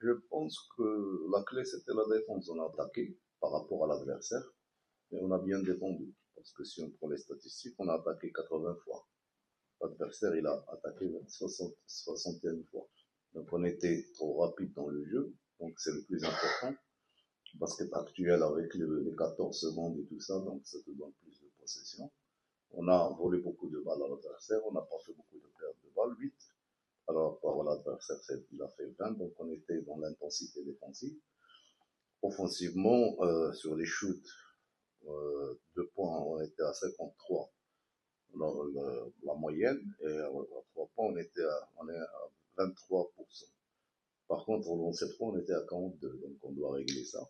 Je pense que la clé, c'était la défense. On a attaqué par rapport à l'adversaire, et on a bien défendu. Parce que si on prend les statistiques, on a attaqué 80 fois. L'adversaire, il a attaqué 61 fois. Donc on était trop rapide dans le jeu, donc c'est le plus important. Le basket actuel avec les 14 secondes et tout ça, donc ça te donne plus de possession. On a volé beaucoup de balles à l'adversaire, on n'a pas fait beaucoup de pertes de balles, 8. Alors par l'adversaire, il a fait 20, donc on était dans l'intensité défensive. Offensivement, sur les shoots, 2 points, on était à 53. Alors, la moyenne, et à 3 points, on est à 23%. Par contre, au lancer franc, on était à 42, donc on doit régler ça.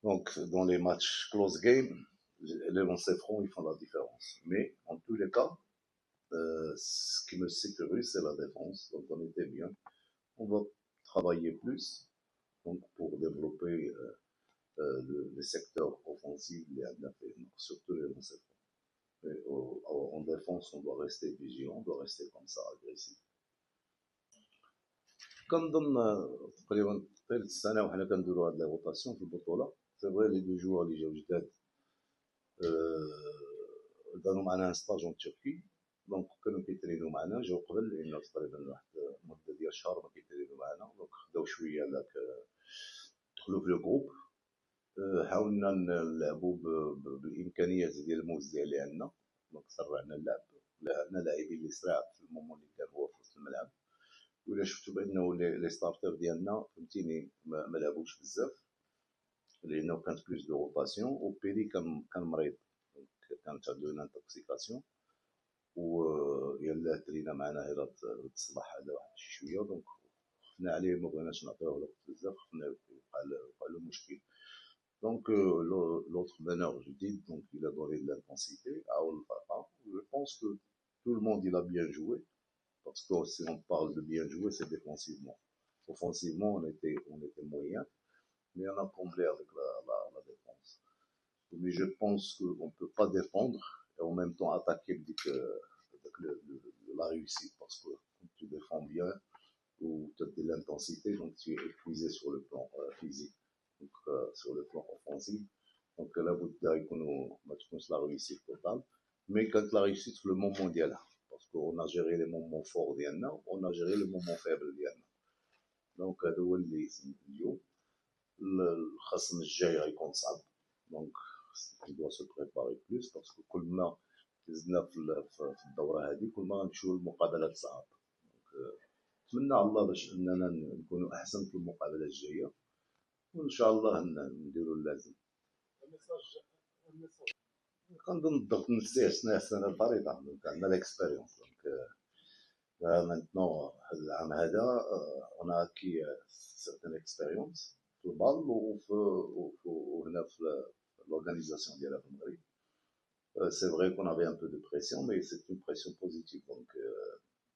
Donc, dans les matchs close game, les lancers francs, ils font la différence. Mais, en tous les cas, ce qui me sécurise, c'est la défense. Donc, on était bien. On va travailler plus, donc, pour développer le secteur offensif, surtout les lancers francs. En défense, on doit rester vigilant, on doit rester comme ça, agressif. كنظن تقريبا ثالث سنه وحنا كنديروا هاد لا روتاسيون في البطوله. سي فري لي دو جوار اللي جاو جداد داروا معنا ستاج اون تركي، دونك كانوا كيترينوا معنا، جاو قبل لان تقريبا واحد مده ديال شهر ما كيترينوا معنا، دونك خداو شويه داك دخلوا في لو جروب. حاولنا نلعبوا بالامكانيات ديال الموزع اللي عندنا، دونك سرعنا اللعب، عندنا لاعبين اللي سرعه في المومون اللي كان هو في وسط الملعب. ولا شفتوا بانه لي ستارتر ديالنا فهمتيني ما لعبوش بزاف لانه كانت بلوس دو روتاسيون، وبيري كان مريض، كانت عنده اون انتوكسيكاسيون، ويلا ترينا معنا غير الصباح هذا واحد شي شويه، دونك خفنا عليه، ما بغيناش نعطيوه الوقت بزاف، خفنا يوقع له مشكل. دونك l'autre meneur جديد، donc il a donné de l'intensité à Olfata. Je pense que tout le monde il a bien joué. Parce que si on parle de bien jouer, c'est défensivement. Offensivement, on était moyen, mais on a comblé avec la défense. Mais je pense qu'on ne peut pas défendre et en même temps attaquer avec la réussite. Parce que quand tu défends bien, ou tu as de l'intensité, donc tu es épuisé sur le plan physique, donc sur le plan offensif. Donc là, vous devez que la réussite totale. Mais quand la réussite, c'est le moment mondial. Parce qu'on a géré les moments forts ديالنا, on a géré les moments faibles ديالنا. دونك هذا هو اللي اليوم الخصم الجاي غيكون صعب. دونك on doit se préparer plus parce que كل ما دزنا في الدوره هذه كل ما غنمشيو لمقابلات صعاب. دونك نتمنى على الله باش اننا نكونوا احسن في المقابلات الجايه، وان شاء الله نديروا اللازم. كنظن الضغط النفسي عشنا السنه الفريضه، دونك عندنا ليكسبيريونس. دونك maintenant العام هذا on a acquis certaine expérience في البال وهنا في l'organisation ديالها في المغرب. C'est vrai qu'on avait un peu de pression, mais c'est une pression positive. Donc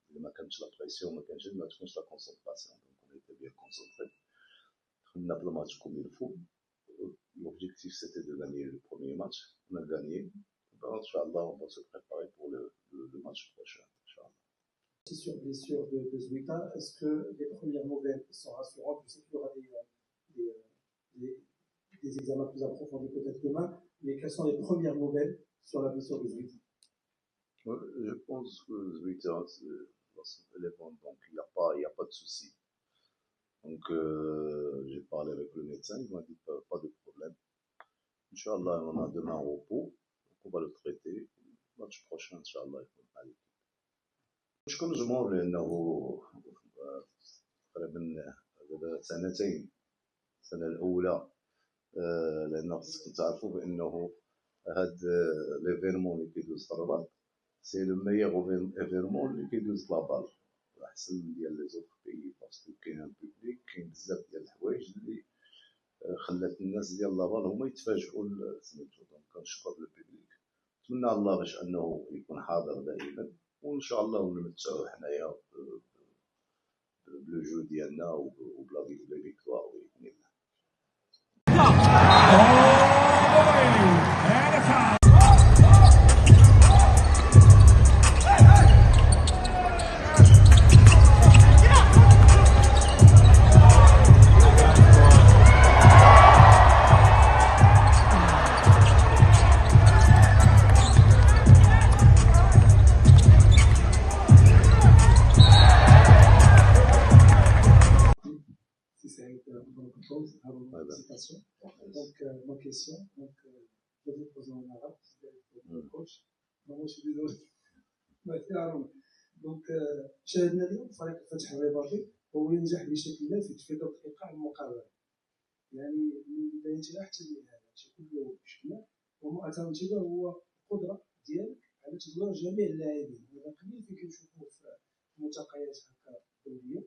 ما كانش لا بريسيون، ما كانش ما تكونش لا concentration. Donc on était bien concentré. خدنا في الماتش كوم يلفو. L'objectif c'était de gagner le premier match. On a gagné. Inch'Allah, on va se préparer pour le match prochain. Sur blessure de Zouita, est-ce que les premières nouvelles sont rassurantes? Je sais qu'il y aura des examens plus approfondis peut-être demain, mais quelles sont les premières nouvelles sur la blessure de Zouita? Je pense que Zouita, donc il n'y a pas de souci. Donc j'ai parlé avec le médecin, il m'a dit pas de problème. Inch'Allah, on a demain un repos, donc on va le traiter. Le match prochain, Inch'Allah, il faut aller. شكون الجمهور لانه تقريبا سنتين، السنه الاولى لان خصكم تعرفوا بانه هاد ليفيرمون اللي كيدوز في الرباط سي لو ميور ايفيرمون اللي كيدوز في لابال، احسن ديال لي زوطر بيي، باسكو كاين ان بوبليك، كاين بزاف ديال الحوايج اللي خلات الناس ديال لابال هما يتفاجئوا سميتو. دونك كنشكر البوبليك، نتمنى الله باش انه يكون حاضر دائما، وان شاء الله نمتعوا حنايا بلو جو ديالنا وبلا فيكتوار باذن الله. pose avant la présentation. Donc, ma question, donc, je vais poser en arabe, le coach. Non, je suis désolé. Donc, شاهدنا اليوم فريق الفتح الرباطي هو ينجح بشكل لافت في ضبط ايقاع المقابله. يعني من بدايتها حتى النهايه هادشي كله شفناه ومؤتمر هو القدره ديالك على تدوير جميع اللاعبين. هذا قليل فين كنشوفوه في ملتقيات هكا دوليه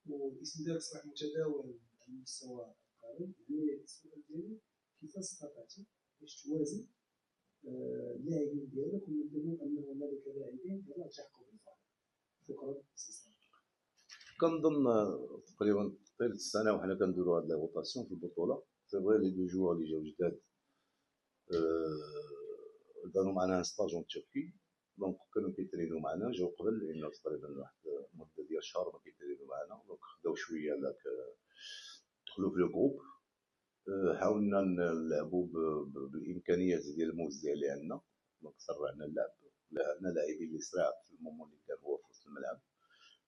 والاسم ديالك صبح متداول على المستوى القاري. يعني السؤال ديالي كيفاش استطعتي باش توازن اللاعبين ديالك ونظن انه هنالك لاعبين يلتحقوا بالفريق. شكرا. كنظن تقريبا ثالث السنه وحنا كنديروا هاد لا روتاسيون في البطوله. سي فري لي دو جوار اللي جاو جداد داروا معنا ان ستاج اون تركي، دونك كانوا كيترينوا معنا، جاو قبل لانه تقريبا واحد المده ديال شهر ما كيترينوا معنا، دونك خداو شويه داك دخلوا في لو جروب. حاولنا نلعبوا بالامكانيات ديال الموزع اللي عندنا، دونك سرعنا اللعب. عندنا لاعبين اللي سرعه في المومون اللي كان هو في وسط الملعب،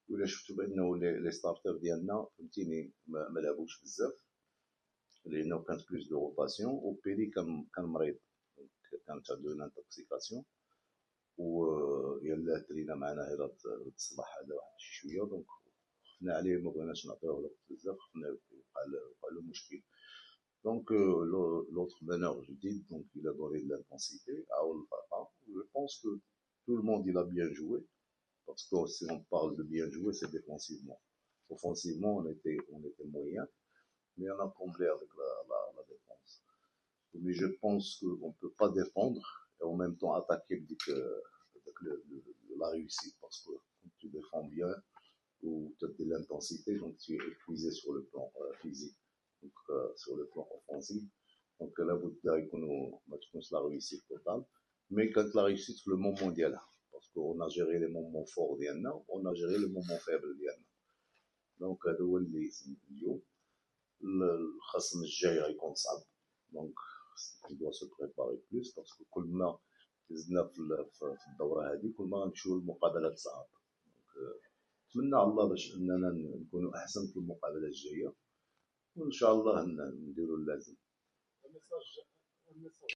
ولا شفتوا بانه لي ستارتر ديالنا فهمتيني ما لعبوش بزاف لانه كانت بلوس دو روتاسيون. وبيري كان مريض، كانت عنده اون انتوكسيكاسيون، و يلاه ترينا معنا غير هاد الصباح هذا واحد شي شويه، دونك خفنا عليه، ما بغيناش نعطيوه الوقت بزاف، خفنا يوقع له مشكل. دونك l'autre meneur judith, donc il a donné de l'intensité à Olfata. Je pense que tout le monde il a bien joué, parce que si on parle de bien jouer, c'est défensivement. Offensivement, on était moyen, mais on a comblé avec la défense. Mais je pense qu'on ne peut pas défendre et en même temps attaquer avec la réussite, parce que quand tu défends bien ou tu as de l'intensité, donc tu es épuisé sur le plan physique. Donc, sur le plan offensif, donc là vous direz que ما تكونش la réussite totale, mais quand la réussite في le moment ديالها، parce qu'on a géré les moments forts ديالنا on a géré les moments faibles ديالنا. donc هذا هو اللي اليوم. الخصم الجاي غيكون صعب، donc on doit se préparer plus، parce que كل ما زدنا في الدوره هذه كل ما غنمشيو للمقابلات صعاب. نتمنى على الله باش اننا نكونوا احسن في المقابله الجايه، وان شاء الله نديروا اللازم. الميساج